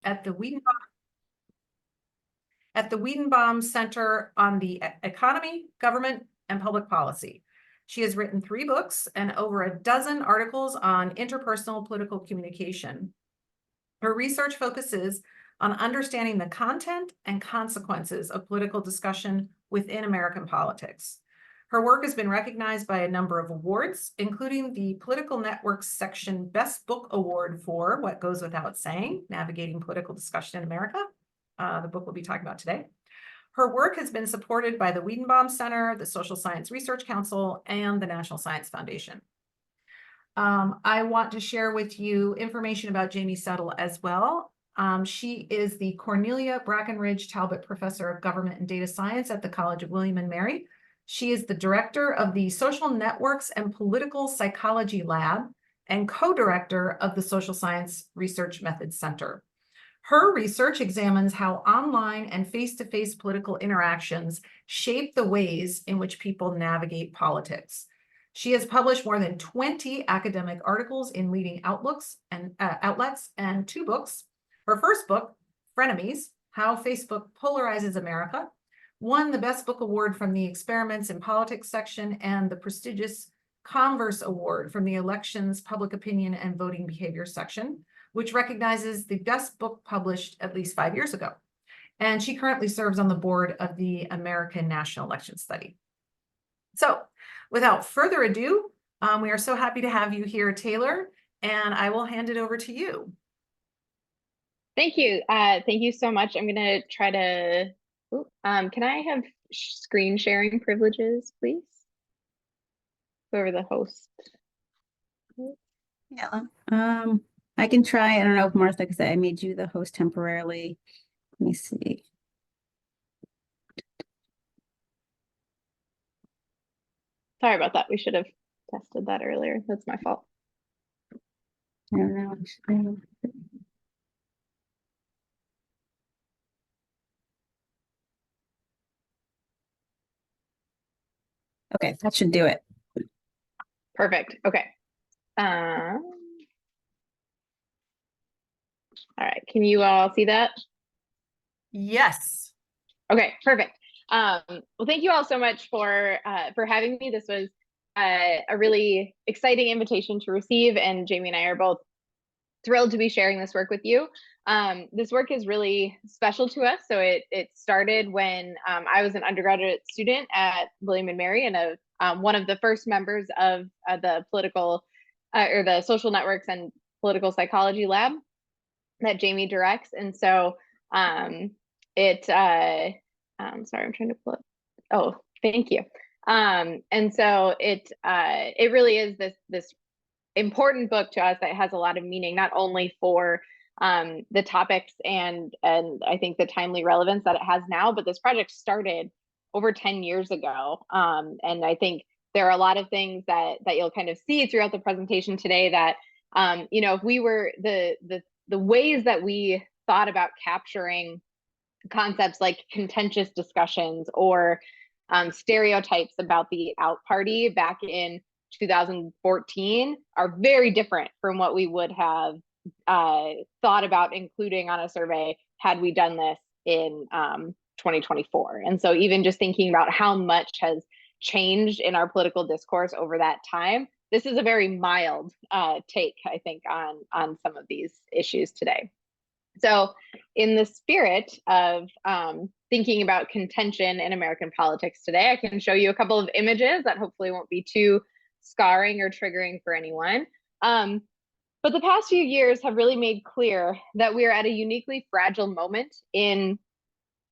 at the Wiedenbaum Center on the Economy, Government, and Public Policy. She has written 3 books and over a dozen articles on interpersonal political communication. Her research focuses on understanding the content and consequences of political discussion within American politics. Her work has been recognized by a number of awards, including the Political Networks section Best Book Award for What Goes Without Saying, Navigating Political Discussion in America, the book we'll be talking about today. Her work has been supported by the Wiedenbaum Center, the Social Science Research Council, and the National Science Foundation. I want to share with you information about Jamie Settle as well. She is the Cornelia Brackenridge Talbot Professor of Government and Data Science at the College of William and Mary. She is the director of the Social Networks and Political Psychology Lab and co-director of the Social Science Research Methods Center. Her research examines how online and face-to-face political interactions shape the ways in which people navigate politics. She has published more than 20 academic articles in leading outlets and 2 books. Her first book, Frenemies, How Facebook Polarizes America, won the Best Book Award from the Experiments in Politics section and the prestigious Converse Award from the Elections, Public Opinion, and Voting Behavior section, which recognizes the best book published at least 5 years ago. And she currently serves on the board of the American National Election Study. So without further ado, we are so happy to have you here, Taylor, and I will hand it over to you. Thank you. Thank you so much. I'm going to try to, can I have screen sharing privileges, please? Whoever the host. Yeah. I can try. I don't know if Martha, because I made you the host temporarily. Let me see. Sorry about that. We should have tested that earlier. That's my fault. I don't know. Okay, that should do it. Perfect. Okay. All right. Can you all see that? Yes. Okay, perfect. Well, thank you all so much for having me. This was a really exciting invitation to receive, and Jamie and I are both thrilled to be sharing this work with you. This work is really special to us. So it started when I was an undergraduate student at William and Mary, and one of the first members of the political or the social networks and political psychology lab that Jamie directs. And so sorry, I'm trying to pull up. Oh, thank you. And so it really is this important book to us that has a lot of meaning, not only for the topics and I think the timely relevance that it has now, but this project started over 10 years ago. And I think there are a lot of things that you'll kind of see throughout the presentation today that, if we were the ways that we thought about capturing concepts like contentious discussions or stereotypes about the out party back in 2014 are very different from what we would have thought about including on a survey had we done this in 2024. And so even just thinking about how much has changed in our political discourse over that time, this is a very mild take, I think, on some of these issues today. So in the spirit of thinking about contention in American politics today, I can show you a couple of images that hopefully won't be too scarring or triggering for anyone. But the past few years have really made clear that we are at a uniquely fragile moment in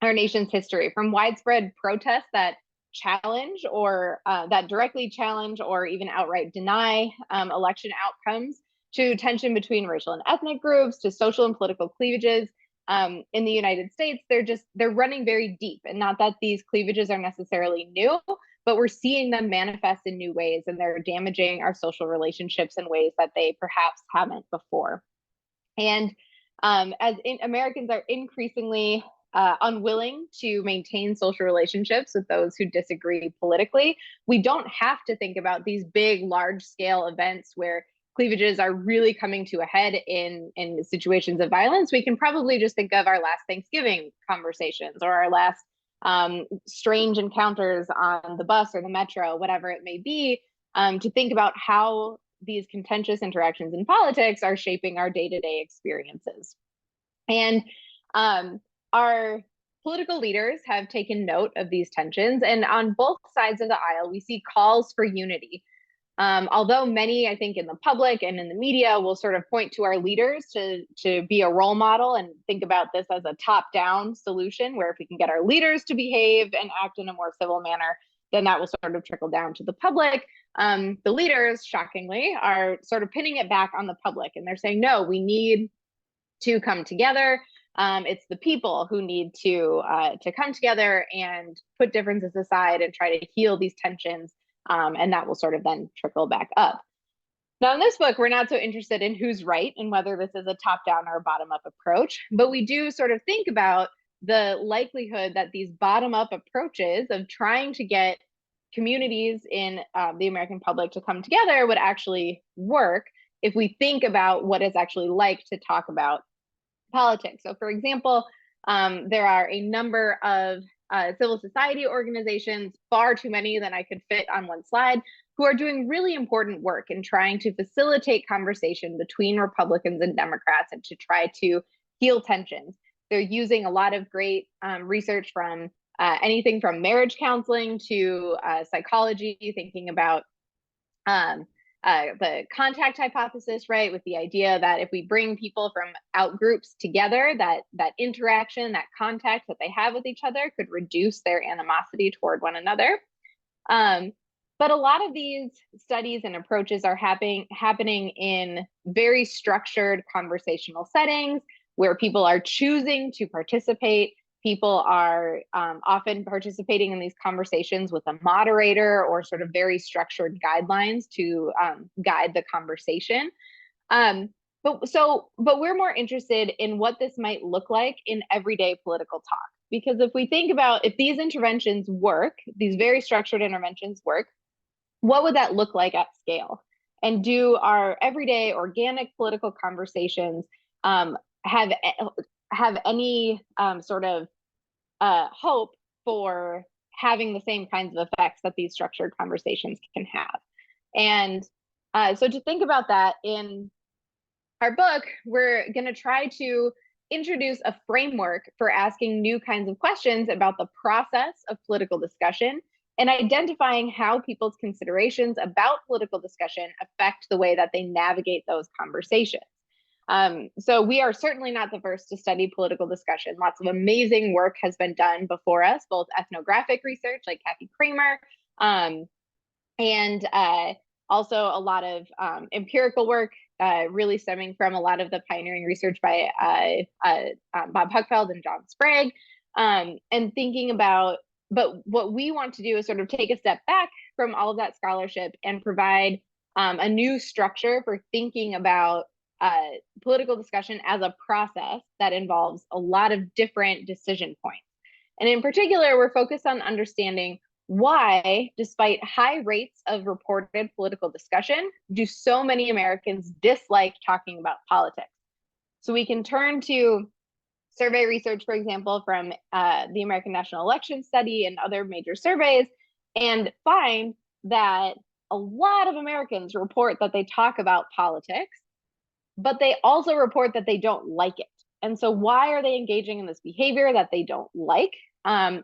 our nation's history, from widespread protests that challenge or that directly challenge or even outright deny election outcomes, to tension between racial and ethnic groups, to social and political cleavages. In the United States, they're running very deep, and not that these cleavages are necessarily new, but we're seeing them manifest in new ways, and they're damaging our social relationships in ways that they perhaps haven't before. And Americans are increasingly unwilling to maintain social relationships with those who disagree politically, we don't have to think about these big, large-scale events where cleavages are really coming to a head in situations of violence, we can probably just think of our last Thanksgiving conversations or our last strange encounters on the bus or the metro, whatever it may be, to think about how these contentious interactions in politics are shaping our day-to-day experiences. And our political leaders have taken note of these tensions, and on both sides of the aisle, we see calls for unity. Although many, I think, in the public and in the media will sort of point to our leaders to be a role model and think about this as a top-down solution, where if we can get our leaders to behave and act in a more civil manner, then that will sort of trickle down to the public. The leaders, shockingly, are sort of pinning it back on the public, and they're saying, no, we need to come together. It's the people who need to come together and put differences aside and try to heal these tensions. And that will sort of then trickle back up. Now, in this book, we're not so interested in who's right and whether this is a top-down or a bottom-up approach, but we do sort of think about the likelihood that these bottom-up approaches of trying to get communities in the American public to come together would actually work if we think about what it's actually like to talk about politics. So, for example, there are a number of civil society organizations, far too many than I could fit on one slide, who are doing really important work in trying to facilitate conversation between Republicans and Democrats and to try to heal tensions. They're using a lot of great research from anything from marriage counseling to psychology, thinking about the contact hypothesis, right, with the idea that if we bring people from out groups together, that interaction, that contact that they have with each other could reduce their animosity toward one another. But a lot of these studies and approaches are happening in very structured conversational settings where people are choosing to participate. People are often participating in these conversations with a moderator or sort of very structured guidelines to guide the conversation. But we're more interested in what this might look like in everyday political talk. Because if we think about if these interventions work, these very structured interventions work, what would that look like at scale? And do our everyday organic political conversations have any sort of hope for having the same kinds of effects that these structured conversations can have? And so to think about that, in our book, we're going to try to introduce a framework for asking new kinds of questions about the process of political discussion and identifying how people's considerations about political discussion affect the way that they navigate those conversations. So we are certainly not the first to study political discussion. Lots of amazing work has been done before us, both ethnographic research like Kathy Kramer, and also a lot of empirical work, really stemming from a lot of the pioneering research by Bob Huckfeld and John Sprague, and thinking about, but what we want to do is sort of take a step back from all of that scholarship and provide a new structure for thinking about political discussion as a process that involves a lot of different decision points. And in particular, we're focused on understanding why, despite high rates of reported political discussion, do so many Americans dislike talking about politics. So we can turn to survey research, for example, from the American National Election Study and other major surveys, and find that a lot of Americans report that they talk about politics, but they also report that they don't like it. And so why are they engaging in this behavior that they don't like? And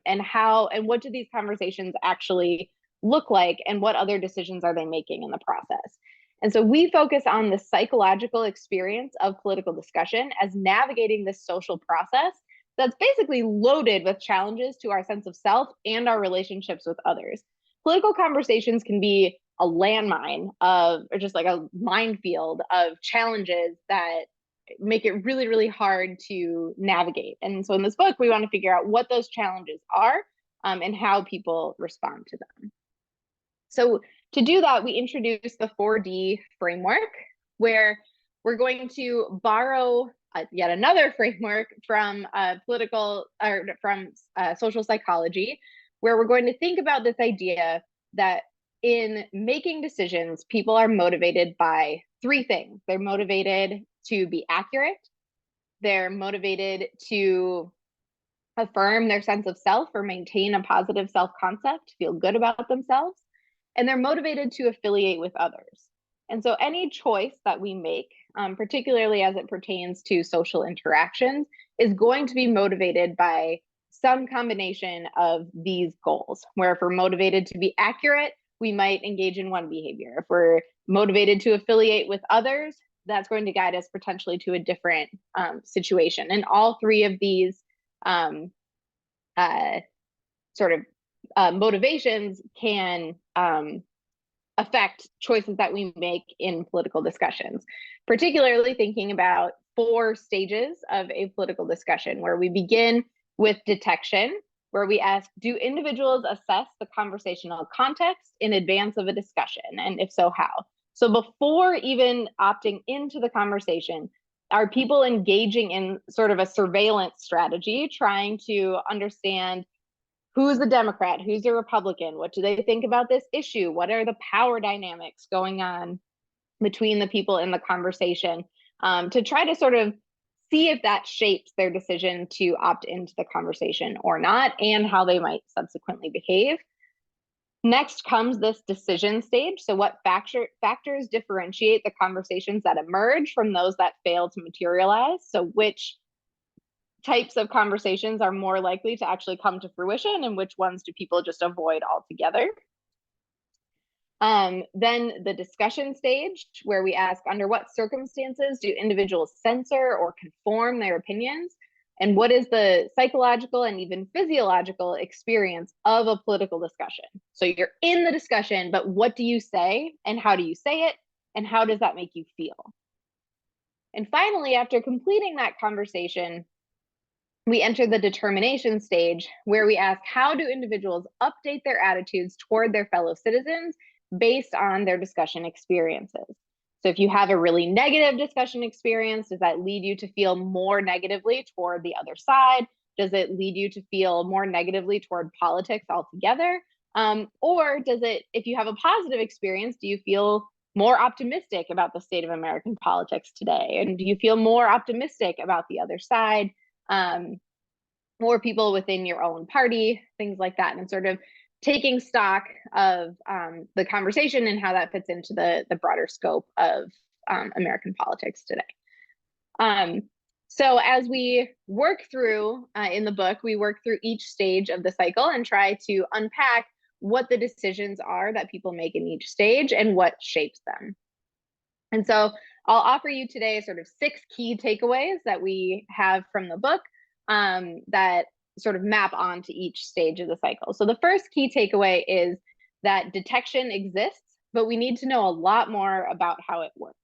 what do these conversations actually look like? And what other decisions are they making in the process? And so we focus on the psychological experience of political discussion as navigating this social process that's basically loaded with challenges to our sense of self and our relationships with others. Political conversations can be a landmine or just like a minefield of challenges that make it really, really hard to navigate. And so in this book, we want to figure out what those challenges are and how people respond to them. So to do that, we introduce the 4D framework, where we're going to borrow yet another framework from social psychology, where we're going to think about this idea that in making decisions, people are motivated by three things. They're motivated to be accurate. They're motivated to affirm their sense of self or maintain a positive self-concept, feel good about themselves, and they're motivated to affiliate with others. And so any choice that we make, particularly as it pertains to social interactions, is going to be motivated by some combination of these goals, where if we're motivated to be accurate, we might engage in one behavior. If we're motivated to affiliate with others, that's going to guide us potentially to a different situation. And all three of these motivations can affect choices that we make in political discussions, particularly thinking about 4 stages of a political discussion, where we begin with detection, where we ask, do individuals assess the conversational context in advance of a discussion? And if so, how? So before even opting into the conversation, are people engaging in sort of a surveillance strategy, trying to understand who's the Democrat, who's the Republican, what do they think about this issue, what are the power dynamics going on between the people in the conversation, to try to sort of see if that shapes their decision to opt into the conversation or not, and how they might subsequently behave. Next comes this decision stage. So what factors differentiate the conversations that emerge from those that fail to materialize? So which types of conversations are more likely to actually come to fruition, and which ones do people just avoid altogether? Then the discussion stage, where we ask, under what circumstances do individuals censor or conform their opinions? And what is the psychological and even physiological experience of a political discussion? So you're in the discussion, but what do you say, and how do you say it, and how does that make you feel? And finally, after completing that conversation, we enter the determination stage, where we ask, how do individuals update their attitudes toward their fellow citizens based on their discussion experiences? So if you have a really negative discussion experience, does that lead you to feel more negatively toward the other side? Does it lead you to feel more negatively toward politics altogether? Or does it, if you have a positive experience, do you feel more optimistic about the state of American politics today? And do you feel more optimistic about the other side? Or people within your own party, things like that, and sort of taking stock of the conversation and how that fits into the broader scope of American politics today. So as we work through in the book, we work through each stage of the cycle and try to unpack what the decisions are that people make in each stage and what shapes them. And so I'll offer you today sort of 6 key takeaways that we have from the book that sort of map onto each stage of the cycle. So the first key takeaway is that detection exists, but we need to know a lot more about how it works.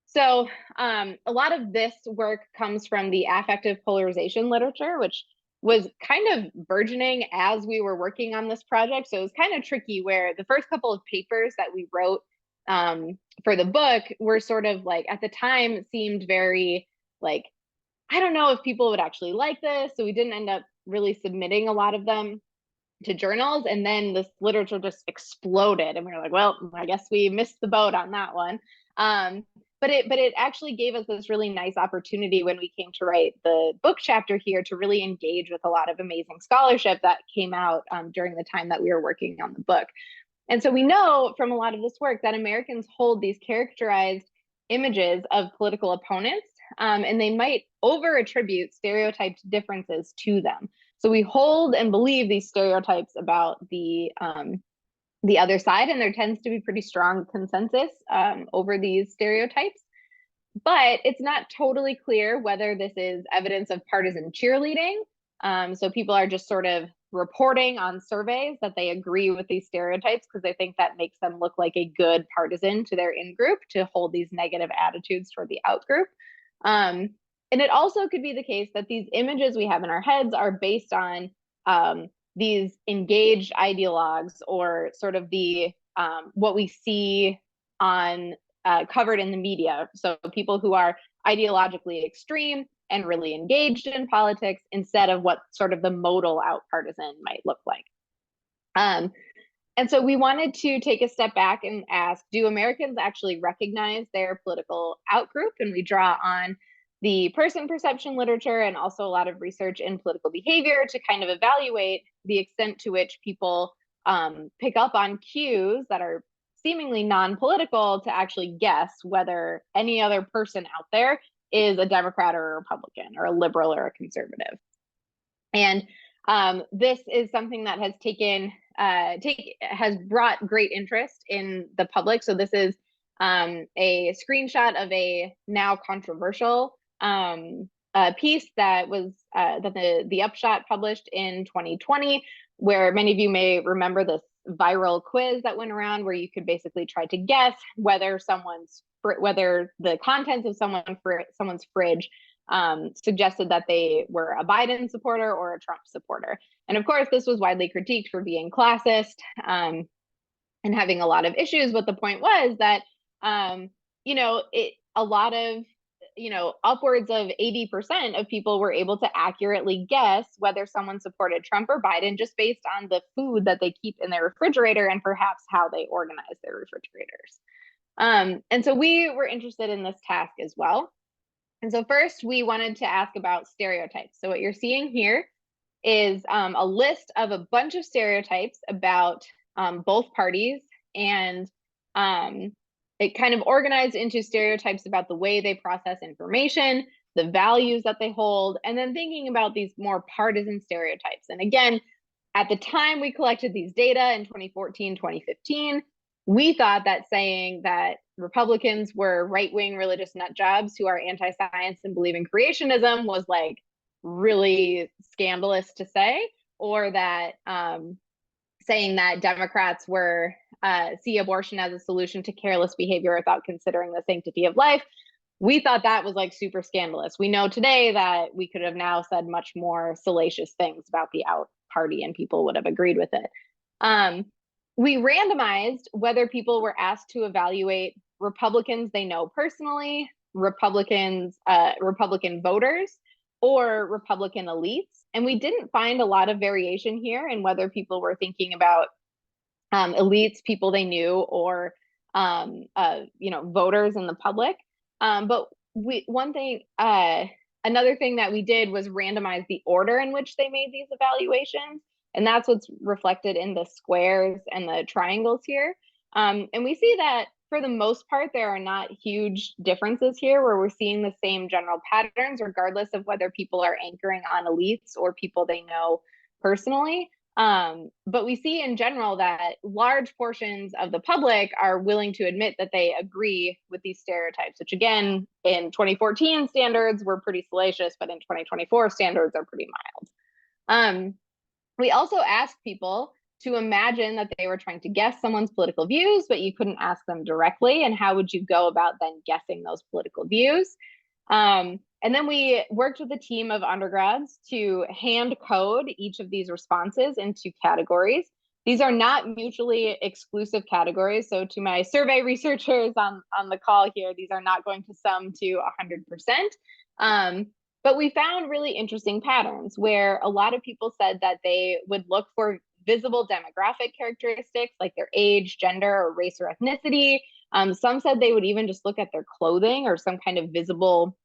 So a lot of this work comes from the affective polarization literature, which was kind of burgeoning as we were working on this project. So it was kind of tricky, where the first couple of papers that we wrote for the book were sort of like, at the time, seemed very like, I don't know if people would actually like this. So we didn't end up really submitting a lot of them to journals. And then this literature just exploded. And we were like, well, I guess we missed the boat on that one. But it actually gave us this really nice opportunity when we came to write the book chapter here to really engage with a lot of amazing scholarship that came out during the time that we were working on the book. And so we know from a lot of this work that Americans hold these characterized images of political opponents, and they might over-attribute stereotyped differences to them. So we hold and believe these stereotypes about the other side, and there tends to be pretty strong consensus over these stereotypes. But it's not totally clear whether this is evidence of partisan cheerleading. So people are just sort of reporting on surveys that they agree with these stereotypes because they think that makes them look like a good partisan to their in-group to hold these negative attitudes toward the out-group. And it also could be the case that these images we have in our heads are based on these engaged ideologues, or sort of the what we see on covered in the media. So people who are ideologically extreme and really engaged in politics, instead of what sort of the modal out partisan might look like. And so we wanted to take a step back and ask, do Americans actually recognize their political outgroup? And we draw on the person perception literature and also a lot of research in political behavior to kind of evaluate the extent to which people pick up on cues that are seemingly non-political to actually guess whether any other person out there is a Democrat or a Republican or a liberal or a conservative. And this is something that has has brought great interest in the public. So this is a screenshot of a now controversial piece that was that the Upshot published in 2020, where many of you may remember this viral quiz that went around where you could basically try to guess whether the contents of someone's fridge suggested that they were a Biden supporter or a Trump supporter. And of course, this was widely critiqued for being classist and having a lot of issues. But the point was that, a lot of, upwards of 80% of people were able to accurately guess whether someone supported Trump or Biden just based on the food that they keep in their refrigerator and perhaps how they organize their refrigerators. And so we were interested in this task as well. And so first we wanted to ask about stereotypes. So what you're seeing here is a list of a bunch of stereotypes about both parties, and it kind of organized into stereotypes about the way they process information, the values that they hold, and then thinking about these more partisan stereotypes. And again, at the time we collected these data in 2014, 2015, we thought that saying that Republicans were right-wing religious nut jobs who are anti-science and believe in creationism was like really scandalous to say, or that saying that Democrats were see abortion as a solution to careless behavior without considering the sanctity of life. We thought that was like super scandalous. We know today that we could have now said much more salacious things about the out party and people would have agreed with it. We randomized whether people were asked to evaluate Republicans they know personally, Republican voters, or Republican elites. And we didn't find a lot of variation here in whether people were thinking about elites, people they knew, or voters in the public. But another thing that we did was randomize the order in which they made these evaluations. And that's what's reflected in the squares and the triangles here. And we see that for the most part, there are not huge differences here where we're seeing the same general patterns, regardless of whether people are anchoring on elites or people they know personally. But we see in general that large portions of the public are willing to admit that they agree with these stereotypes, which again, in 2014 standards were pretty salacious, but in 2024 standards are pretty mild. We also asked people to imagine that they were trying to guess someone's political views, but you couldn't ask them directly. And how would you go about then guessing those political views? And then we worked with a team of undergrads to hand code each of these responses into categories. These are not mutually exclusive categories. So to my survey researchers on the call here, these are not going to sum to 100%. But we found really interesting patterns where a lot of people said that they would look for visible demographic characteristics like their age, gender, or race or ethnicity. Some said they would even just look at their clothing or some kind of visible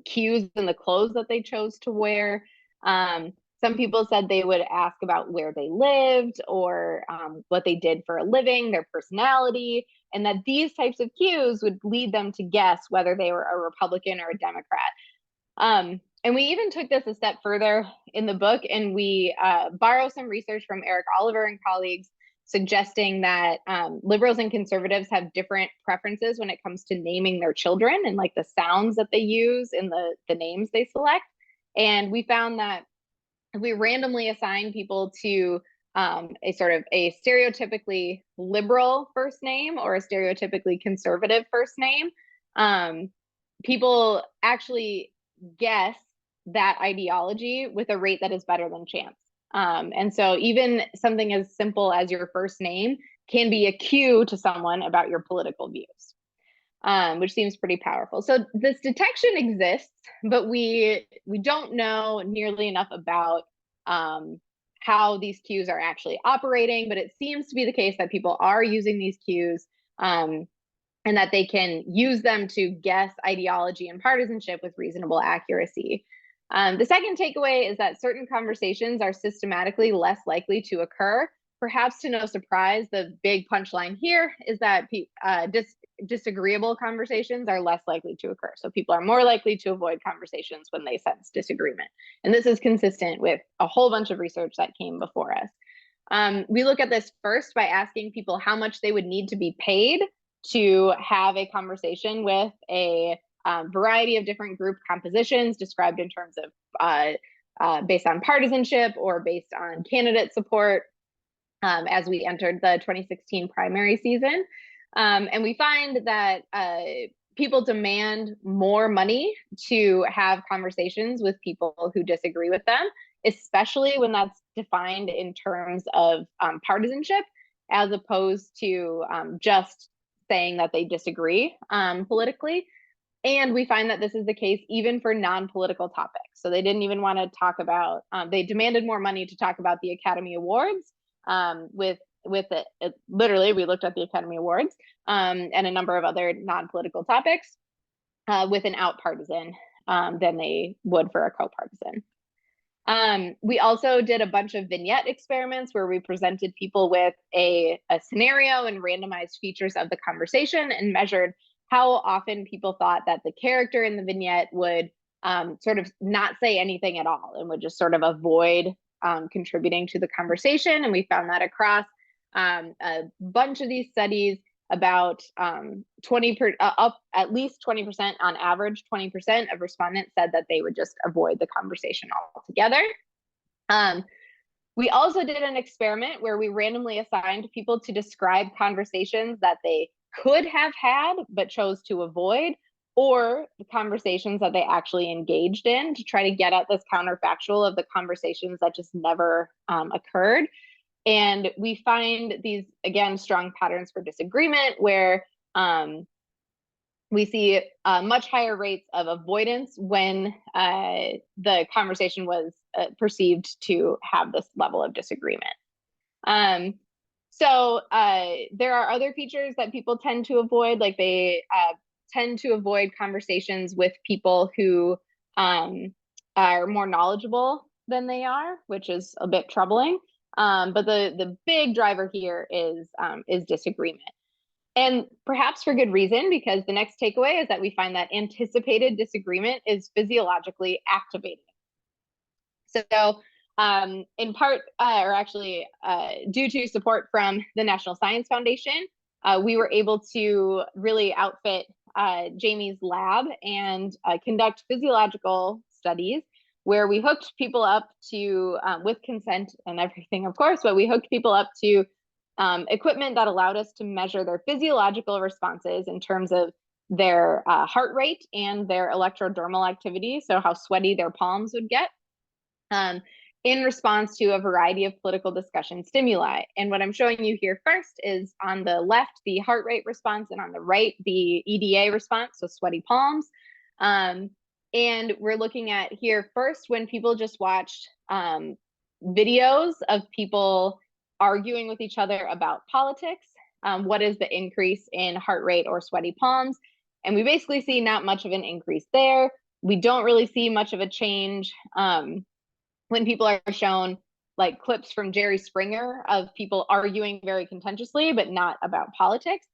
cues in the clothes that they chose to wear. Some people said they would ask about where they lived or what they did for a living, their personality, and that these types of cues would lead them to guess whether they were a Republican or a Democrat. And we even took this a step further in the book, and we borrow some research from Eric Oliver and colleagues suggesting that liberals and conservatives have different preferences when it comes to naming their children and like the sounds that they use in the names they select. And we found that if we randomly assign people to a sort of a stereotypically liberal first name or a stereotypically conservative first name, people actually guess that ideology with a rate that is better than chance. And so even something as simple as your first name can be a cue to someone about your political views, which seems pretty powerful. So this detection exists, but we don't know nearly enough about how these cues are actually operating, but it seems to be the case that people are using these cues, and that they can use them to guess ideology and partisanship with reasonable accuracy. The second takeaway is that certain conversations are systematically less likely to occur. Perhaps to no surprise, the big punchline here is that disagreeable conversations are less likely to occur. So people are more likely to avoid conversations when they sense disagreement. And this is consistent with a whole bunch of research that came before us. We look at this first by asking people how much they would need to be paid to have a conversation with a variety of different group compositions described in terms of based on partisanship or based on candidate support as we entered the 2016 primary season. And we find that people demand more money to have conversations with people who disagree with them, especially when that's defined in terms of partisanship, as opposed to just saying that they disagree politically. And we find that this is the case even for non-political topics. So they didn't even want to talk about, they demanded more money to talk about the Academy Awards literally, we looked at the Academy Awards and a number of other non-political topics with an out partisan than they would for a co-partisan. We also did a bunch of vignette experiments where we presented people with a scenario and randomized features of the conversation and measured how often people thought that the character in the vignette would sort of not say anything at all and would just sort of avoid contributing to the conversation. And we found that across a bunch of these studies, about up at least 20%, on average 20% of respondents said that they would just avoid the conversation altogether. We also did an experiment where we randomly assigned people to describe conversations that they could have had but chose to avoid, or the conversations that they actually engaged in, to try to get at this counterfactual of the conversations that just never occurred. And we find these, again, strong patterns for disagreement where we see much higher rates of avoidance when the conversation was perceived to have this level of disagreement. So there are other features that people tend to avoid, like they tend to avoid conversations with people who are more knowledgeable than they are, which is a bit troubling. But the big driver here is disagreement. And perhaps for good reason, because the next takeaway is that we find that anticipated disagreement is physiologically activating. So in part, or actually due to support from the National Science Foundation, we were able to really outfit Jamie's lab and conduct physiological studies where we hooked people up to, with consent and everything, of course, but we hooked people up to equipment that allowed us to measure their physiological responses in terms of their heart rate and their electrodermal activity, so how sweaty their palms would get, in response to a variety of political discussion stimuli. And what I'm showing you here first is on the left, the heart rate response, and on the right, the EDA response, so sweaty palms. And we're looking at here first when people just watched videos of people arguing with each other about politics, what is the increase in heart rate or sweaty palms? And we basically see not much of an increase there. We don't really see much of a change when people are shown like clips from Jerry Springer of people arguing very contentiously, but not about politics.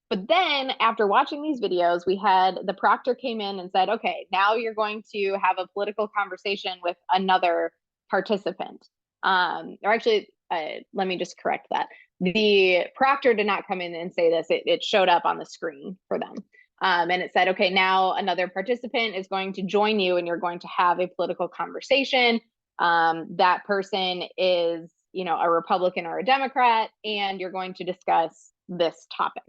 But then after watching these videos, we had the proctor came in and said, okay, now you're going to have a political conversation with another participant. Or actually, let me just correct that. The proctor did not come in and say this. It showed up on the screen for them. And it said, okay, now another participant is going to join you and you're going to have a political conversation. That person is, you know, a Republican or a Democrat, and you're going to discuss this topic.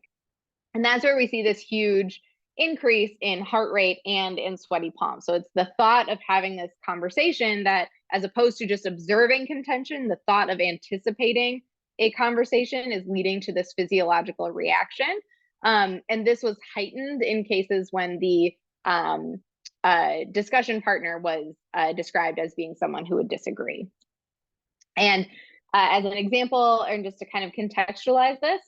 And that's where we see this huge increase in heart rate and in sweaty palms. So it's the thought of having this conversation that, as opposed to just observing contention, the thought of anticipating a conversation is leading to this physiological reaction. And this was heightened in cases when the discussion partner was described as being someone who would disagree. And as an example, and just to kind of contextualize this,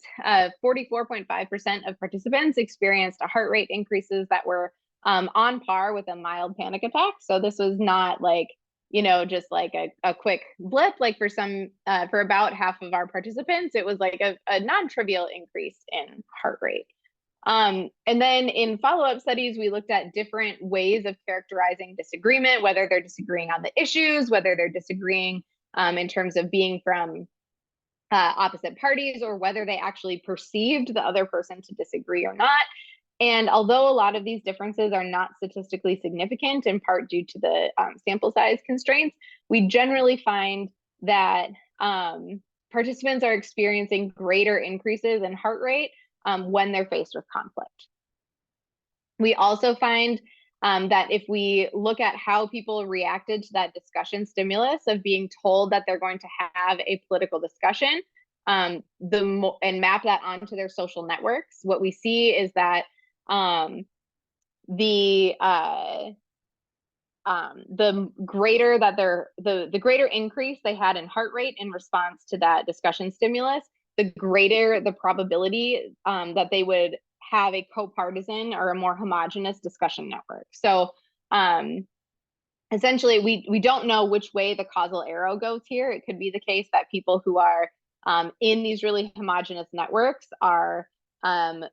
44.5% of participants experienced a heart rate increases that were on par with a mild panic attack. So this was not like, you know, just like a quick blip. Like for for about half of our participants, it was like a non-trivial increase in heart rate. And then in follow-up studies, we looked at different ways of characterizing disagreement, whether they're disagreeing on the issues, whether they're disagreeing in terms of being from opposite parties, or whether they actually perceived the other person to disagree or not. And although a lot of these differences are not statistically significant, in part due to the sample size constraints, we generally find that participants are experiencing greater increases in heart rate when they're faced with conflict. We also find that if we look at how people reacted to that discussion stimulus of being told that they're going to have a political discussion, and map that onto their social networks, what we see is that the greater that the greater increase they had in heart rate in response to that discussion stimulus, the greater the probability that they would have a co-partisan or a more homogenous discussion network. So essentially, we don't know which way the causal arrow goes here. It could be the case that people who are in these really homogenous networks are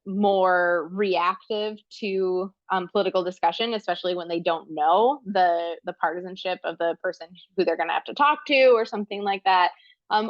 more reactive to political discussion, especially when they don't know the partisanship of the person who they're going to have to talk to or something like that.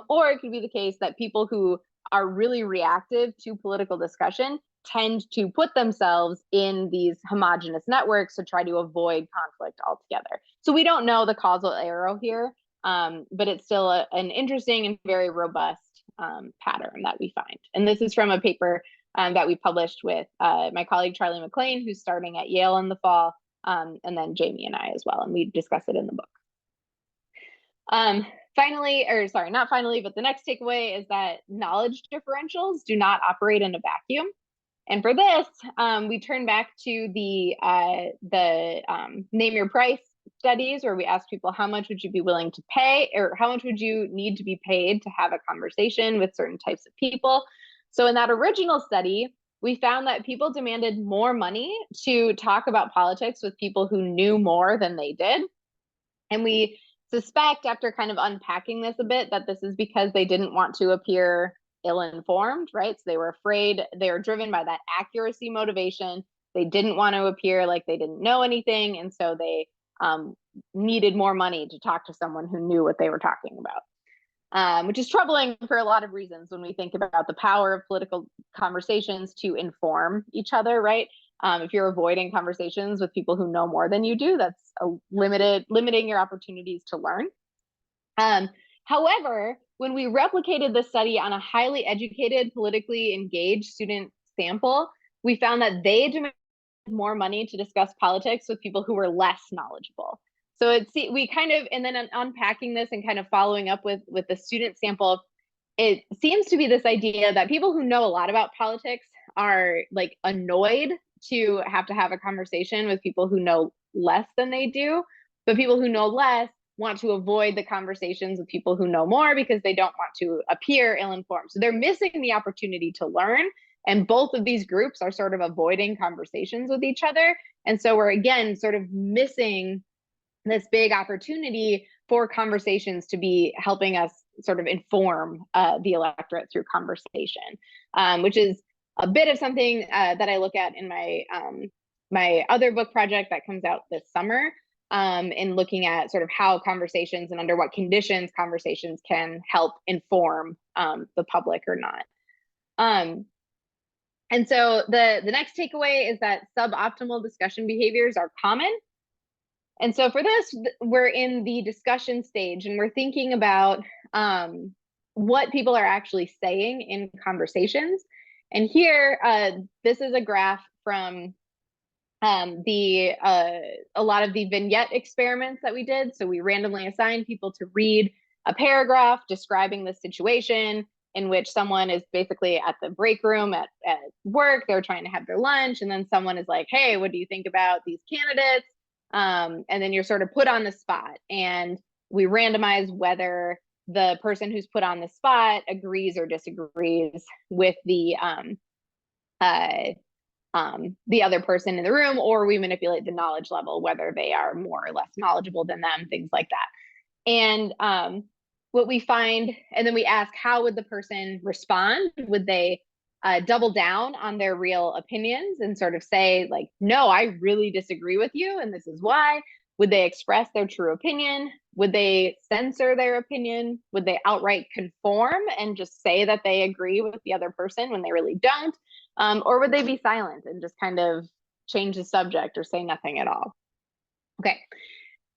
Or it could be the case that people who are really reactive to political discussion tend to put themselves in these homogenous networks to try to avoid conflict altogether. So we don't know the causal arrow here, but it's still an interesting and very robust pattern that we find. And this is from a paper that we published with my colleague Charlie McLean, who's starting at Yale in the fall, and then Jamie and I as well, and we discuss it in the book. Finally, or sorry, not finally, but the next takeaway is that knowledge differentials do not operate in a vacuum. And for this, we turn back to the name your price studies, where we asked people, how much would you be willing to pay, or how much would you need to be paid to have a conversation with certain types of people? So in that original study, we found that people demanded more money to talk about politics with people who knew more than they did. And we suspect, after kind of unpacking this a bit, that this is because they didn't want to appear ill-informed, right? So they were afraid, they were driven by that accuracy motivation. They didn't want to appear like they didn't know anything. And so they needed more money to talk to someone who knew what they were talking about, which is troubling for a lot of reasons when we think about the power of political conversations to inform each other, right? If you're avoiding conversations with people who know more than you do, that's limiting your opportunities to learn. However, when we replicated the study on a highly educated, politically engaged student sample, we found that they demanded more money to discuss politics with people who were less knowledgeable. So we kind of, and then unpacking this and kind of following up with the student sample, it seems to be this idea that people who know a lot about politics are like annoyed to have a conversation with people who know less than they do, but people who know less want to avoid the conversations with people who know more because they don't want to appear ill-informed. So they're missing the opportunity to learn. And both of these groups are sort of avoiding conversations with each other. And so we're, again, sort of missing this big opportunity for conversations to be helping us sort of inform the electorate through conversation, which is a bit of something that I look at in my other book project that comes out this summer, in looking at sort of how conversations and under what conditions conversations can help inform the public or not. And so the next takeaway is that suboptimal discussion behaviors are common. And so for this, we're in the discussion stage and we're thinking about what people are actually saying in conversations. And here, this is a graph from a lot of the vignette experiments that we did. So we randomly assigned people to read a paragraph describing the situation in which someone is basically at the break room at work, they're trying to have their lunch, and then someone is like, hey, what do you think about these candidates? And then you're sort of put on the spot, and we randomize whether the person who's put on the spot agrees or disagrees with the other person in the room, or we manipulate the knowledge level, whether they are more or less knowledgeable than them, things like that. And what we find, and then we ask, how would the person respond? Would they double down on their real opinions and sort of say, like, no, I really disagree with you, and this is why? Would they express their true opinion? Would they censor their opinion? Would they outright conform and just say that they agree with the other person when they really don't? Or would they be silent and just kind of change the subject or say nothing at all? Okay,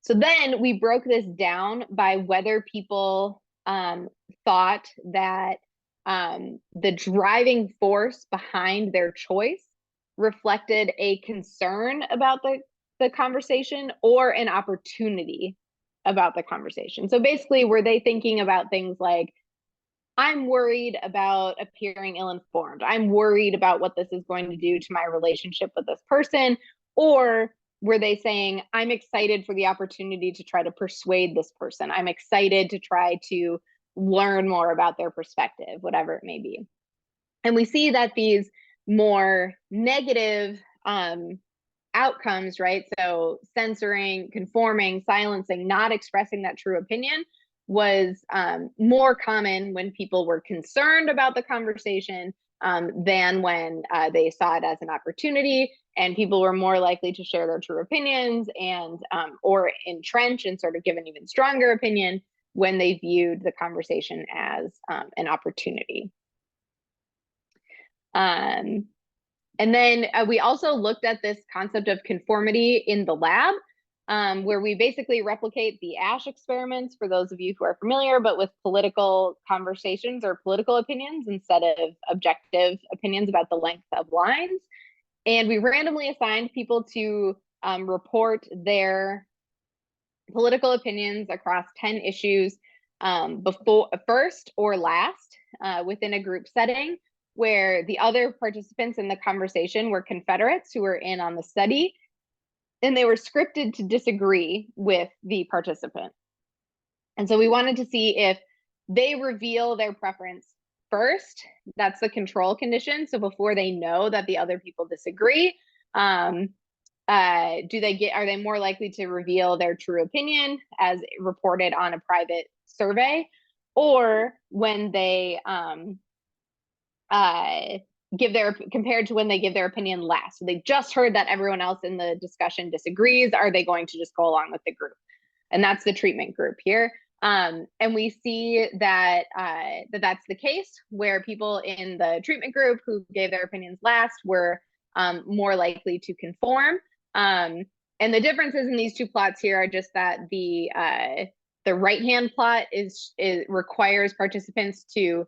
so then we broke this down by whether people thought that the driving force behind their choice reflected a concern about the conversation or an opportunity about the conversation. So basically, were they thinking about things like, I'm worried about appearing ill-informed, I'm worried about what this is going to do to my relationship with this person? Or were they saying, I'm excited for the opportunity to try to persuade this person, I'm excited to try to learn more about their perspective, whatever it may be? And we see that these more negative outcomes, right? So censoring, conforming, silencing, not expressing that true opinion was more common when people were concerned about the conversation than when they saw it as an opportunity, and people were more likely to share their true opinions and or entrench and sort of give an even stronger opinion when they viewed the conversation as an opportunity. And then we also looked at this concept of conformity in the lab, where we basically replicate the Ash experiments, for those of you who are familiar, but with political conversations or political opinions instead of objective opinions about the length of lines. And we randomly assigned people to report their political opinions across 10 issues before, first or last, within a group setting, where the other participants in the conversation were Confederates who were in on the study, and they were scripted to disagree with the participant. And so we wanted to see if they reveal their preference first. That's the control condition. So before they know that the other people disagree, are they more likely to reveal their true opinion as reported on a private survey, or when they compared to when they give their opinion last? So they just heard that everyone else in the discussion disagrees. Are they going to just go along with the group? And that's the treatment group here. And we see that that's the case, where people in the treatment group who gave their opinions last were more likely to conform. And the differences in these two plots here are just that the right-hand plot requires participants to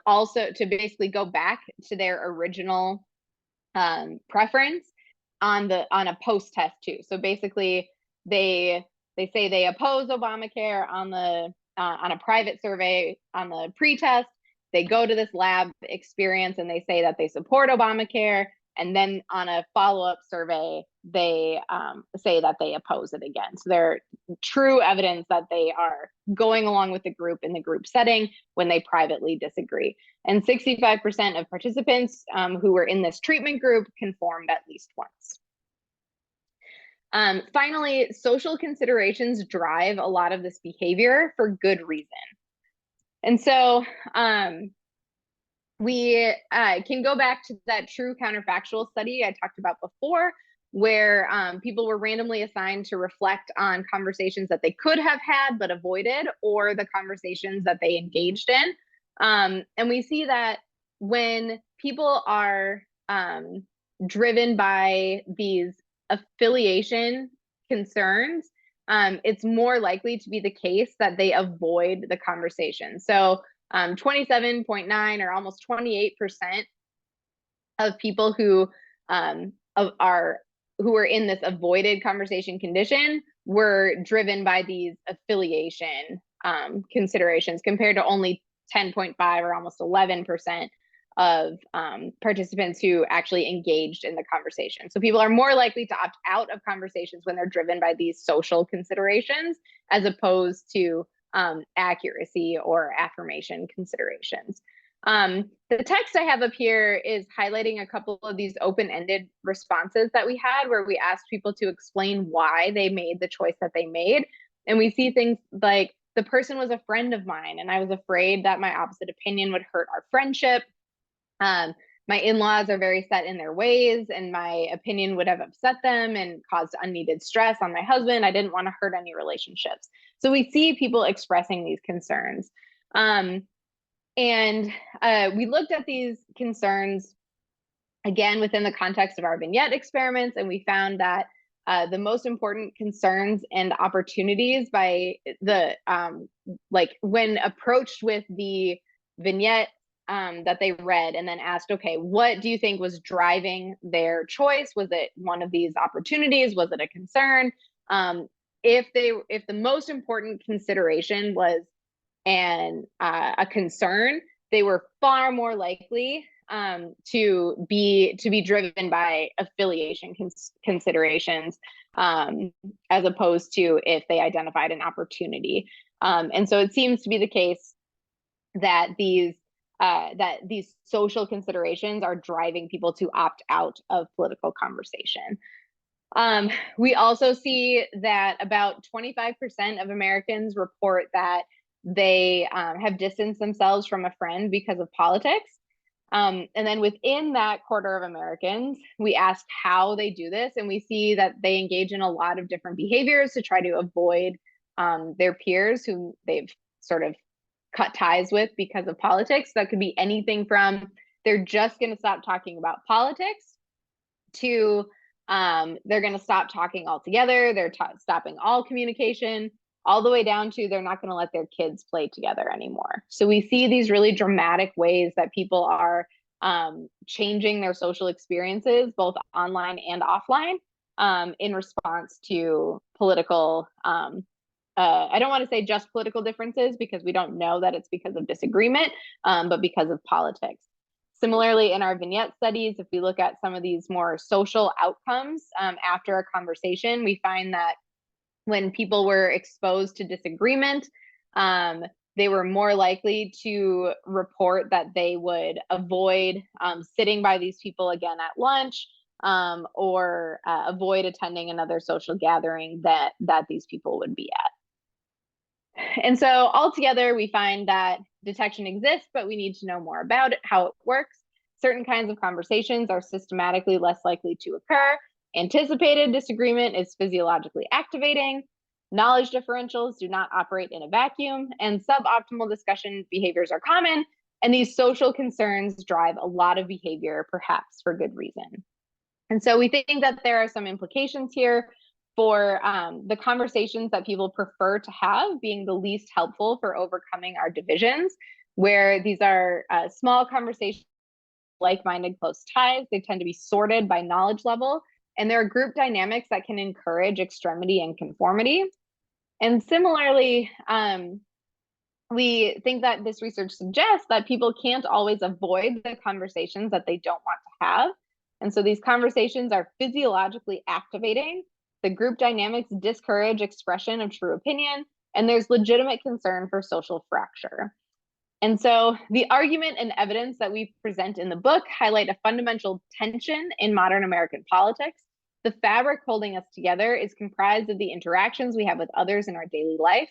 also to basically go back to their original preference on a post-test too. So basically, they say they oppose Obamacare on a private survey on the pre-test. They go to this lab experience and they say that they support Obamacare, and then on a follow-up survey, they say that they oppose it again. So they're true evidence that they are going along with the group in the group setting when they privately disagree. And 65% of participants who were in this treatment group conformed at least once. Finally, social considerations drive a lot of this behavior for good reason. And so we can go back to that true counterfactual study I talked about before, where people were randomly assigned to reflect on conversations that they could have had but avoided, or the conversations that they engaged in. And we see that when people are driven by these affiliation concerns, it's more likely to be the case that they avoid the conversation. So 27.9 or almost 28% of people who are in this avoided conversation condition were driven by these affiliation considerations, compared to only 10.5 or almost 11% of participants who actually engaged in the conversation. So people are more likely to opt out of conversations when they're driven by these social considerations, as opposed to accuracy or affirmation considerations. The text I have up here is highlighting a couple of these open-ended responses that we had, where we asked people to explain why they made the choice that they made. And we see things like, the person was a friend of mine and I was afraid that my opposite opinion would hurt our friendship. My in-laws are very set in their ways and my opinion would have upset them and caused unneeded stress on my husband. I didn't want to hurt any relationships. So we see people expressing these concerns. We looked at these concerns again within the context of our vignette experiments, and we found that the most important concerns and opportunities by the when approached with the vignette that they read and then asked, okay, what do you think was driving their choice? Was it one of these opportunities? Was it a concern? If the most important consideration was a concern, they were far more likely to be driven by affiliation considerations as opposed to if they identified an opportunity. And so it seems to be the case that these social considerations are driving people to opt out of political conversation. We also see that about 25% of Americans report that they have distanced themselves from a friend because of politics. And then within that quarter of Americans, we asked how they do this, and we see that they engage in a lot of different behaviors to try to avoid their peers who they've sort of cut ties with because of politics. That could be anything from they're just going to stop talking about politics to they're going to stop talking altogether. They're stopping all communication, all the way down to they're not going to let their kids play together anymore. So we see these really dramatic ways that people are changing their social experiences, both online and offline, in response to political, I don't want to say just political differences, because we don't know that it's because of disagreement, but because of politics. Similarly, in our vignette studies, if we look at some of these more social outcomes after a conversation, we find that when people were exposed to disagreement, they were more likely to report that they would avoid sitting by these people again at lunch, or avoid attending another social gathering that these people would be at. And so altogether, we find that detection exists, but we need to know more about it, how it works. Certain kinds of conversations are systematically less likely to occur. Anticipated disagreement is physiologically activating. Knowledge differentials do not operate in a vacuum, and suboptimal discussion behaviors are common. And these social concerns drive a lot of behavior, perhaps for good reason. And so we think that there are some implications here for the conversations that people prefer to have being the least helpful for overcoming our divisions, where these are small conversations, like-minded close ties. They tend to be sorted by knowledge level, and there are group dynamics that can encourage extremity and conformity. And similarly, we think that this research suggests that people can't always avoid the conversations that they don't want to have. And so these conversations are physiologically activating. The group dynamics discourage expression of true opinion, and there's legitimate concern for social fracture. And so the argument and evidence that we present in the book highlight a fundamental tension in modern American politics. The fabric holding us together is comprised of the interactions we have with others in our daily life.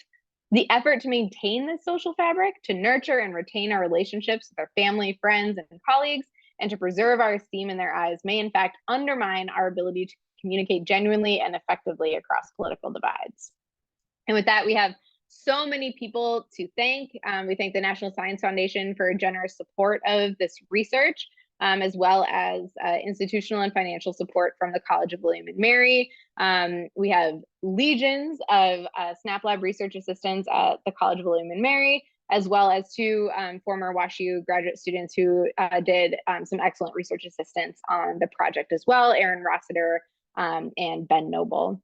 The effort to maintain this social fabric, to nurture and retain our relationships with our family, friends, and colleagues, and to preserve our esteem in their eyes may in fact undermine our ability to communicate genuinely and effectively across political divides. And with that, we have so many people to thank. We thank the National Science Foundation for generous support of this research, as well as institutional and financial support from the College of William and Mary. We have legions of SNAP Lab research assistants at the College of William and Mary, as well as two former WashU graduate students who did some excellent research assistance on the project as well, Aaron Rossiter and Ben Noble.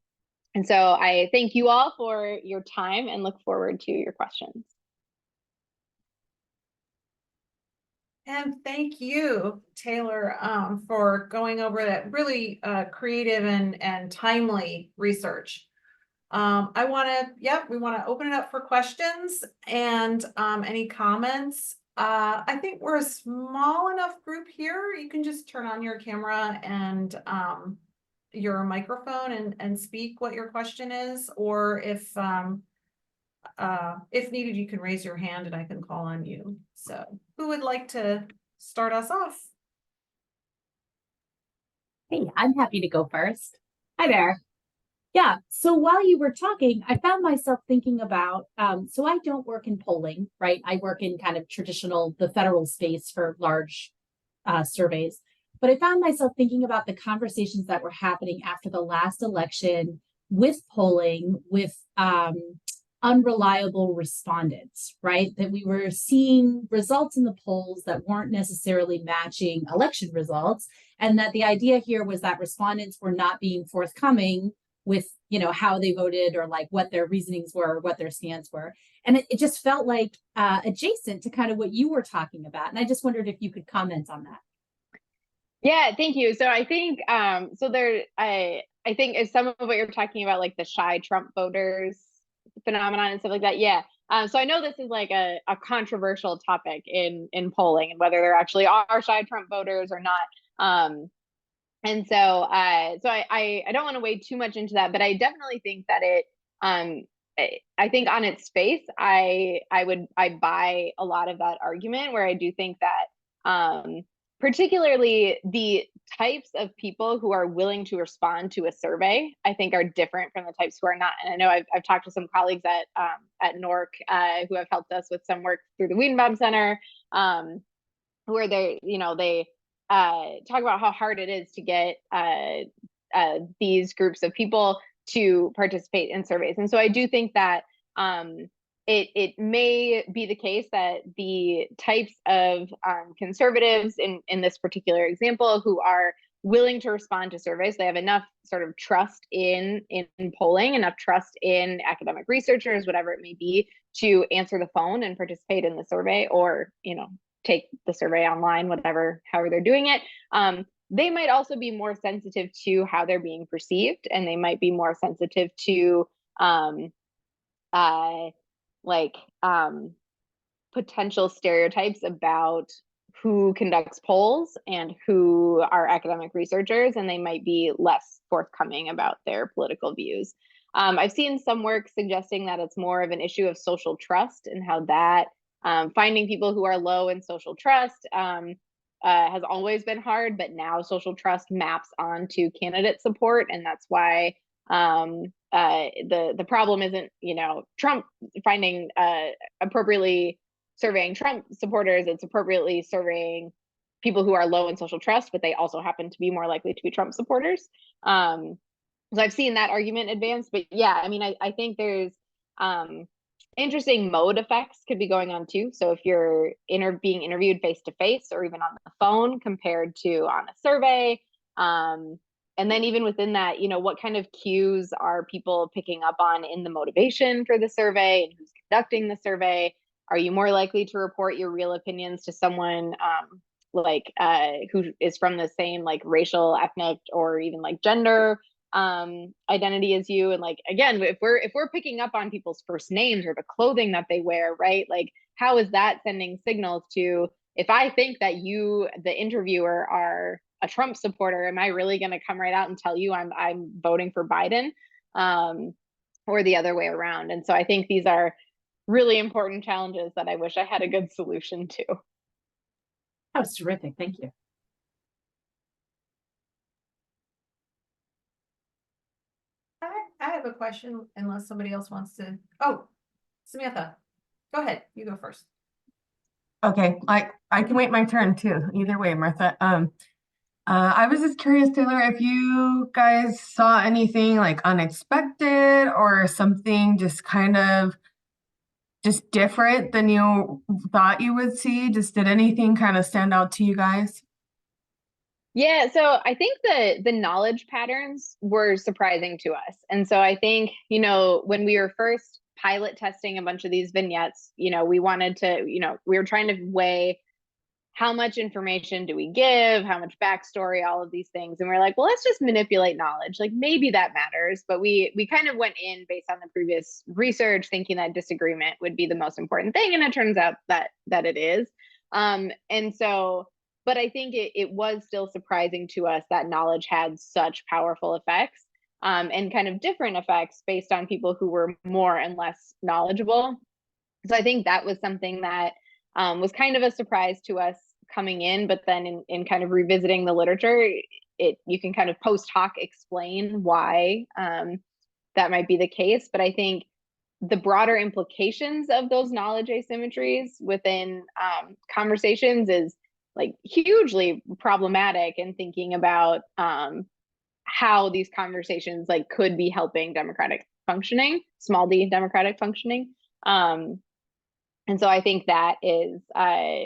And so I thank you all for your time and look forward to your questions. And thank you, Taylor, for going over that really creative and timely research. I want to, we want to open it up for questions and any comments. I think we're a small enough group here. You can just turn on your camera and your microphone and speak what your question is, or if needed, you can raise your hand and I can call on you. So who would like to start us off? Hey, I'm happy to go first. Hi there. Yeah, so while you were talking, I found myself thinking about, so I don't work in polling, right? I work in kind of traditional, the federal space for large surveys. But I found myself thinking about the conversations that were happening after the last election with polling, with unreliable respondents, right? That we were seeing results in the polls that weren't necessarily matching election results. And that the idea here was that respondents were not being forthcoming with, you know, how they voted or like what their reasonings were, what their stance were. And it just felt like adjacent to kind of what you were talking about. And I just wondered if you could comment on that. Yeah, thank you. So I think I think is some of what you're talking about, like the shy Trump voters phenomenon and stuff like that. Yeah. So I know this is like a controversial topic in polling and whether there actually are shy Trump voters or not. And so I don't want to wade too much into that, but I definitely think that it I think on its face, I buy a lot of that argument, where I do think that particularly the types of people who are willing to respond to a survey, I think are different from the types who are not. And I know I've talked to some colleagues at NORC who have helped us with some work through the Wiedenbaum Center, where they talk about how hard it is to get these groups of people to participate in surveys. And so I do think that it may be the case that the types of conservatives in this particular example who are willing to respond to surveys, they have enough sort of trust in polling, enough trust in academic researchers, whatever it may be, to answer the phone and participate in the survey, or, you know, take the survey online, whatever, however they're doing it. They might also be more sensitive to how they're being perceived, and they might be more sensitive to potential stereotypes about who conducts polls and who are academic researchers, and they might be less forthcoming about their political views. I've seen some work suggesting that it's more of an issue of social trust, and how that finding people who are low in social trust has always been hard, but now social trust maps onto candidate support, and that's why the problem isn't, you know, Trump finding appropriately surveying Trump supporters. It's appropriately surveying people who are low in social trust, but they also happen to be more likely to be Trump supporters. So I've seen that argument advance, but yeah, I mean, I think there's interesting mode effects could be going on too. So if you're being interviewed face to face or even on the phone compared to on a survey, and then even within that, you know, what kind of cues are people picking up on in the motivation for the survey, and who's conducting the survey? Are you more likely to report your real opinions to someone who is from the same like racial, ethnic, or even like gender identity as you? And like, again, if we're picking up on people's first names or the clothing that they wear, right? Like, how is that sending signals to, if I think that you, the interviewer, are a Trump supporter, am I really going to come right out and tell you I'm voting for Biden, or the other way around? And so I think these are really important challenges that I wish I had a good solution to. That was terrific. Thank you. I have a question, unless somebody else wants to. Oh, Samantha, go ahead. You go first. Okay, I can wait my turn too. Either way, Martha. I was just curious, Taylor, if you guys saw anything like unexpected or something just kind of just different than you thought you would see. Just did anything kind of stand out to you guys? Yeah, so I think the knowledge patterns were surprising to us. And so I think, you know, when we were first pilot testing a bunch of these vignettes, you know, we wanted to, you know, we were trying to weigh how much information do we give, how much backstory, all of these things. And we're like, well, let's just manipulate knowledge. Like maybe that matters, but we kind of went in based on the previous research thinking that disagreement would be the most important thing. And it turns out that it is. And so, but I think it was still surprising to us that knowledge had such powerful effects, and kind of different effects based on people who were more and less knowledgeable. So I think that was something that was kind of a surprise to us coming in, but then in kind of revisiting the literature, you can kind of post hoc explain why that might be the case. But I think the broader implications of those knowledge asymmetries within conversations is like hugely problematic, and thinking about how these conversations like could be helping democratic functioning, small d democratic functioning. And so I think that is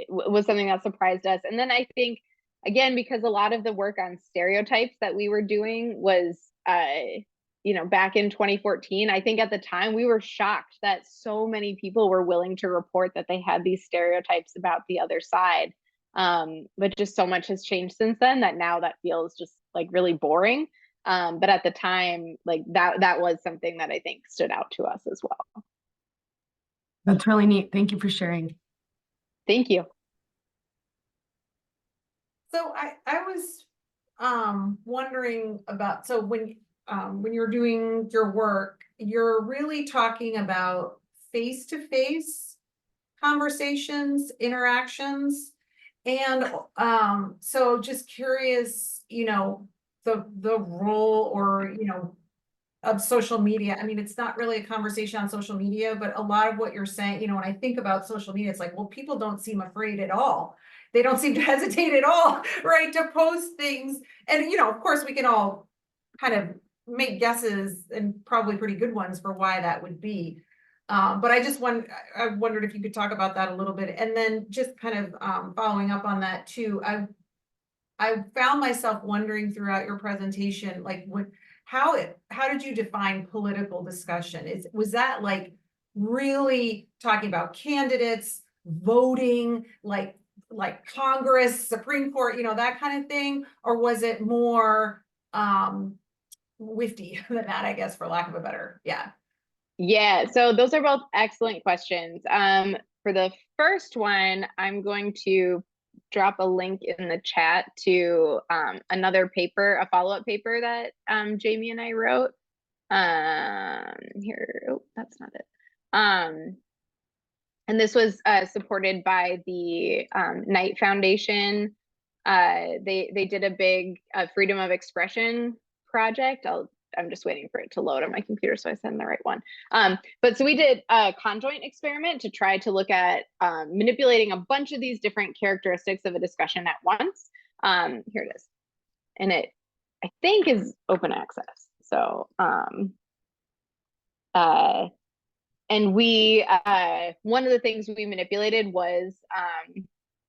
was something that surprised us. And then I think, again, because a lot of the work on stereotypes that we were doing was, back in 2014, I think at the time we were shocked that so many people were willing to report that they had these stereotypes about the other side. But just so much has changed since then that now that feels just like really boring. But at the time, like that was something that I think stood out to us as well. That's really neat. Thank you for sharing. Thank you. So I was wondering about, so when you're doing your work, you're really talking about face-to-face conversations, interactions. And so just curious, the role or, of social media. I mean, it's not really a conversation on social media, but a lot of what you're saying, when I think about social media, it's like, well, people don't seem afraid at all. They don't seem to hesitate at all, right, to post things. And, of course, we can all kind of make guesses, and probably pretty good ones, for why that would be. But I wondered if you could talk about that a little bit. And then just kind of following up on that too, I found myself wondering throughout your presentation, like how did you define political discussion? Was that like really talking about candidates, voting, like Congress, Supreme Court, that kind of thing? Or was it more wifty than that, I guess, for lack of a better, Yeah, so those are both excellent questions. For the first one, I'm going to drop a link in the chat to another paper, a follow-up paper that Jamie and I wrote. Here, oh, that's not it. And this was supported by the Knight Foundation. They did a big freedom of expression project. I'm just waiting for it to load on my computer so I send the right one. But so we did a conjoint experiment to try to look at manipulating a bunch of these different characteristics of a discussion at once. Here it is. And it, I think, is open access. So, and we, one of the things we manipulated was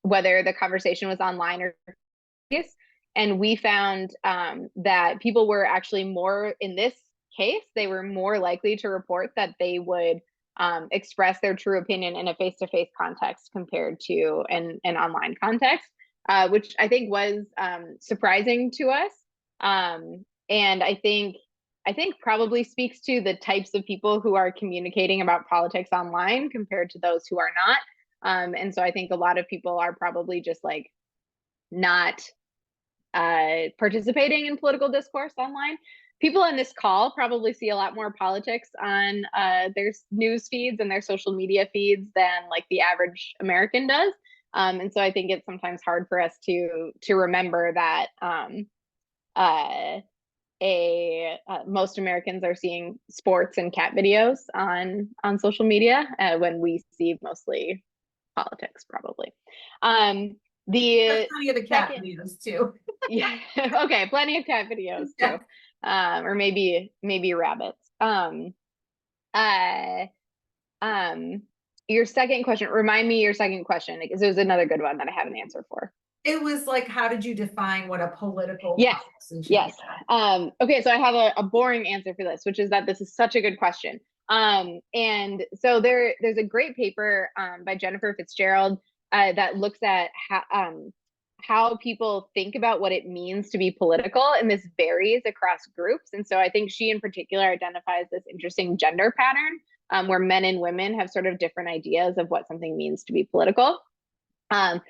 whether the conversation was online or face. And we found that people were actually more, in this case, they were more likely to report that they would express their true opinion in a face-to-face context compared to an online context, which I think was surprising to us. And I think probably speaks to the types of people who are communicating about politics online compared to those who are not. And so I think a lot of people are probably just like not participating in political discourse online. People on this call probably see a lot more politics on their news feeds and their social media feeds than like the average American does. And so I think it's sometimes hard for us to remember that most Americans are seeing sports and cat videos on social media when we see mostly politics, probably. There's plenty of the cat videos too. Yeah. Okay. Plenty of cat videos too. Or maybe rabbits. Your second question, remind me your second question, because it was another good one that I have an answer for. It was like, how did you define what a political? Yes. Okay, so I have a boring answer for this, which is that this is such a good question. And so there's a great paper by Jennifer Fitzgerald that looks at how people think about what it means to be political, and this varies across groups. And so I think she in particular identifies this interesting gender pattern, where men and women have sort of different ideas of what something means to be political. And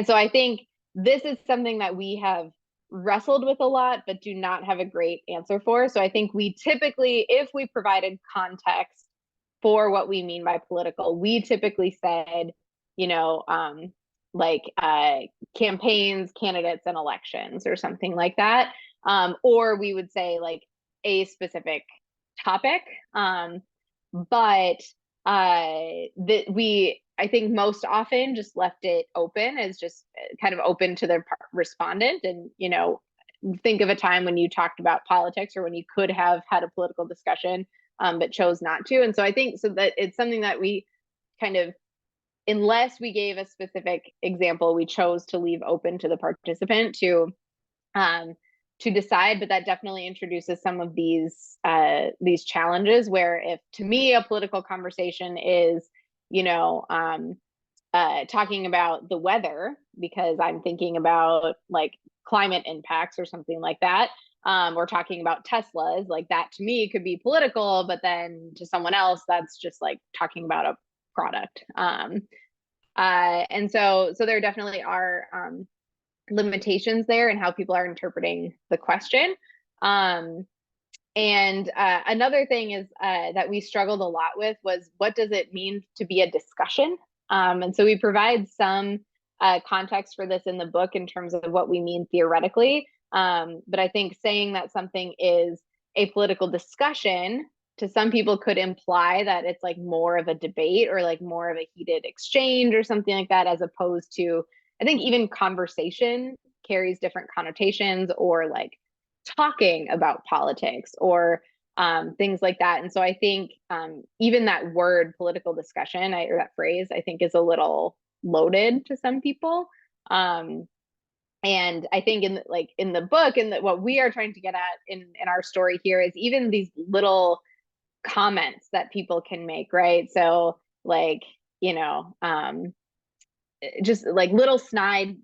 so I think this is something that we have wrestled with a lot, but do not have a great answer for. So I think we typically, if we provided context for what we mean by political, we typically said, you know, campaigns, candidates, and elections, or something like that. Or we would say like a specific topic. But I think most often just left it open as just kind of open to the respondent. And, you know, think of a time when you talked about politics, or when you could have had a political discussion, but chose not to. And so I think so that it's something that we kind of, unless we gave a specific example, we chose to leave open to the participant to decide. But that definitely introduces some of these challenges, where if to me a political conversation is, you know, talking about the weather because I'm thinking about like climate impacts or something like that, or talking about Teslas, like that to me could be political, but then to someone else that's just like talking about a product. And so there definitely are limitations there in how people are interpreting the question. And another thing is that we struggled a lot with was, what does it mean to be a discussion? And so we provide some context for this in the book in terms of what we mean theoretically. But I think saying that something is a political discussion to some people could imply that it's like more of a debate, or like more of a heated exchange or something like that, as opposed to, I think even conversation carries different connotations, or like talking about politics, or things like that. And so I think even that word political discussion, or that phrase, I think is a little loaded to some people. And I think in the book, and what we are trying to get at in our story here is even these little comments that people can make, right? So like, you know, just like little side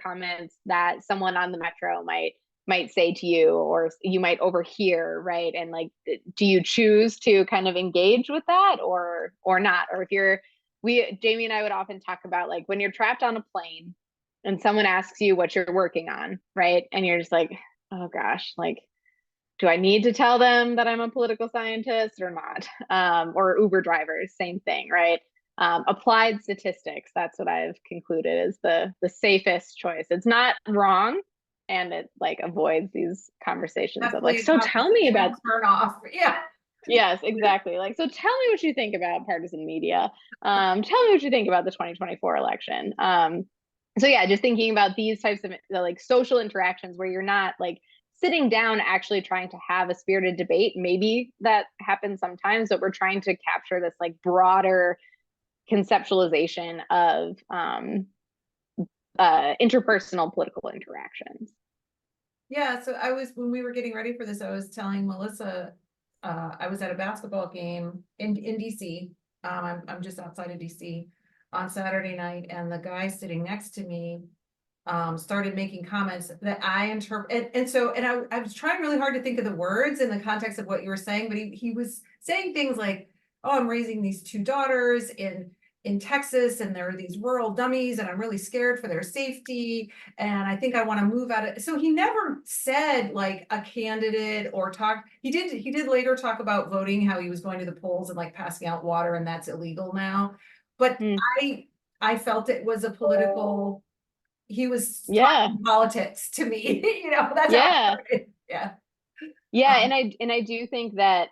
comments that someone on the metro might say to you, or you might overhear, right? And like, do you choose to kind of engage with that or not? Or if Jamie and I would often talk about like when you're trapped on a plane and someone asks you what you're working on, right? And you're just like, oh gosh, like, do I need to tell them that I'm a political scientist or not? Or Uber drivers, same thing, right? Applied statistics, that's what I've concluded is the safest choice. It's not wrong, and it like avoids these conversations of like, so tell me about turn off. Yeah. Yes, exactly. Like, so tell me what you think about partisan media. Tell me what you think about the 2024 election. So yeah, just thinking about these types of like social interactions where you're not like sitting down actually trying to have a spirited debate. Maybe that happens sometimes, but we're trying to capture this like broader conceptualization of interpersonal political interactions. Yeah, so when we were getting ready for this, I was telling Melissa, I was at a basketball game in DC. I'm just outside of DC on Saturday night, and the guy sitting next to me started making comments that I interpret, and I was trying really hard to think of the words in the context of what you were saying, but he was saying things like, oh, I'm raising these two daughters in Texas, and there are these rural dummies, and I'm really scared for their safety, and I think I want to move out of. So he never said like a candidate or talk. He did later talk about voting, how he was going to the polls and like passing out water, and that's illegal now. But I felt it was a political. He was talking politics to me, you know. That's how I heard it. Yeah. And I do think that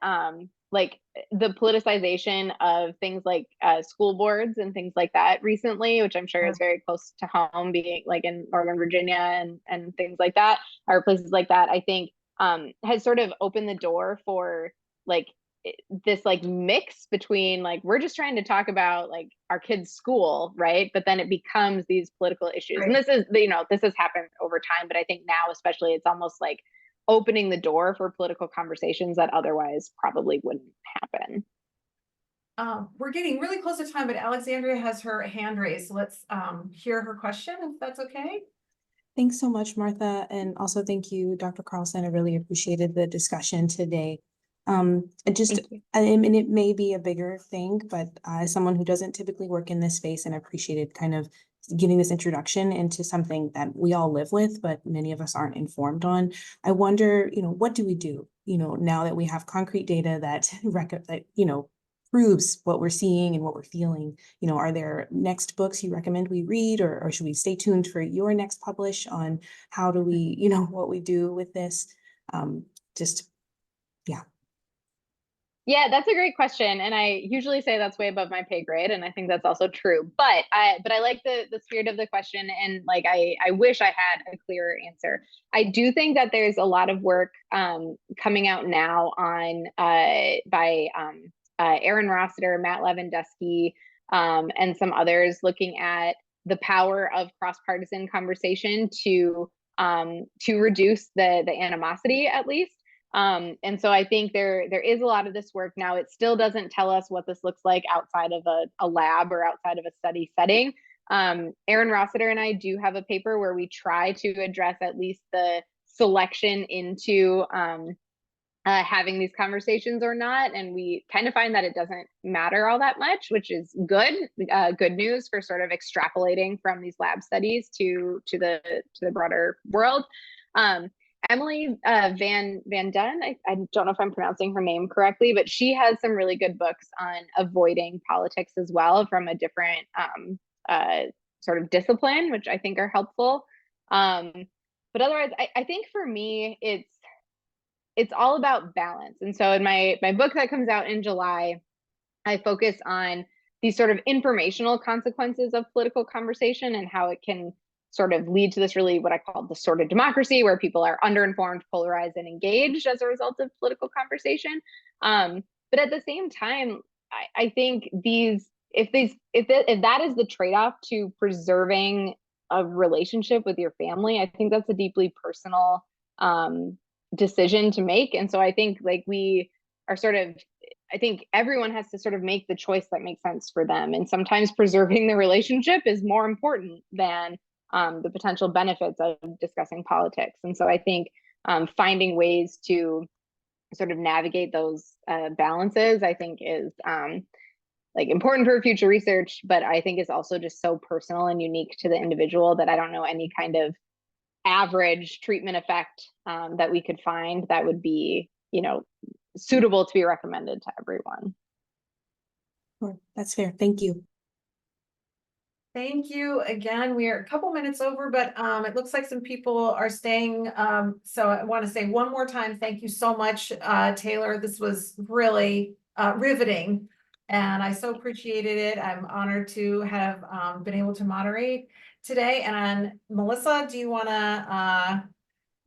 like the politicization of things like school boards and things like that recently, which I'm sure is very close to home, being like in Northern Virginia and things like that, or places like that, I think has sort of opened the door for like this like mix between like, we're just trying to talk about like our kids' school, right? But then it becomes these political issues. Right. And this is, you know, this has happened over time, but I think now especially it's almost like opening the door for political conversations that otherwise probably wouldn't happen. We're getting really close to time, but Alexandria has her hand raised. So let's hear her question, if that's okay. Thanks so much, Martha. And also thank you, Dr. Carlson. I really appreciated the discussion today. Thank you. I mean, it may be a bigger thing, but as someone who doesn't typically work in this space and appreciated kind of getting this introduction into something that we all live with, but many of us aren't informed on, I wonder, what do we do? Now that we have concrete data that proves what we're seeing and what we're feeling. Are there next books you recommend we read, or should we stay tuned for your next publish on how do we, what we do with this? Yeah. Yeah, that's a great question. And I usually say that's way above my pay grade. And I think that's also true. But I like the spirit of the question. And like, I wish I had a clearer answer. I do think that there's a lot of work coming out now on by Aaron Rossiter, Matt Lewandowski, and some others looking at the power of cross-partisan conversation to reduce the animosity, at least. And so I think there is a lot of this work now. It still doesn't tell us what this looks like outside of a lab or outside of a study setting. Aaron Rossiter and I do have a paper where we try to address at least the selection into having these conversations or not. And we kind of find that it doesn't matter all that much, which is good, good news for sort of extrapolating from these lab studies to the broader world. Emily Van Dunn, I don't know if I'm pronouncing her name correctly, but she has some really good books on avoiding politics as well from a different sort of discipline, which I think are helpful. But otherwise, I think for me, it's all about balance. And so in my book that comes out in July, I focus on these sort of informational consequences of political conversation and how it can sort of lead to this really what I call distorted democracy, where people are underinformed, polarized, and engaged as a result of political conversation. But at the same time, I think if that is the trade-off to preserving a relationship with your family, I think that's a deeply personal decision to make. And so I think like we are sort of, I think everyone has to sort of make the choice that makes sense for them. And sometimes preserving the relationship is more important than the potential benefits of discussing politics. And so I think finding ways to sort of navigate those balances, I think is like important for future research, but I think is also just so personal and unique to the individual that I don't know any kind of average treatment effect that we could find that would be, suitable to be recommended to everyone. Sure. That's fair. Thank you. Thank you again. We are a couple minutes over, but it looks like some people are staying. So I want to say one more time, thank you so much, Taylor. This was really riveting, and I so appreciated it. I'm honored to have been able to moderate today. And Melissa, do you want to?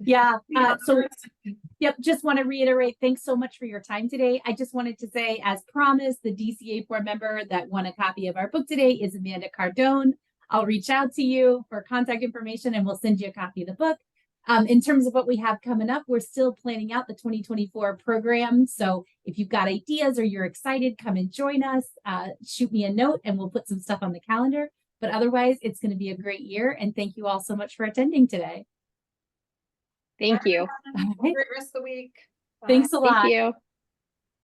Yeah. Yep. Just want to reiterate, thanks so much for your time today. I just wanted to say, as promised, the DC-AAPOR member that won a copy of our book today is Amanda Cardone. I'll reach out to you for contact information and we'll send you a copy of the book. In terms of what we have coming up, we're still planning out the 2024 program. So if you've got ideas or you're excited, come and join us. Shoot me a note and we'll put some stuff on the calendar. But otherwise, it's going to be a great year. And thank you all so much for attending today. Thank you. Have a great rest of the week. Thanks a lot. Thank you.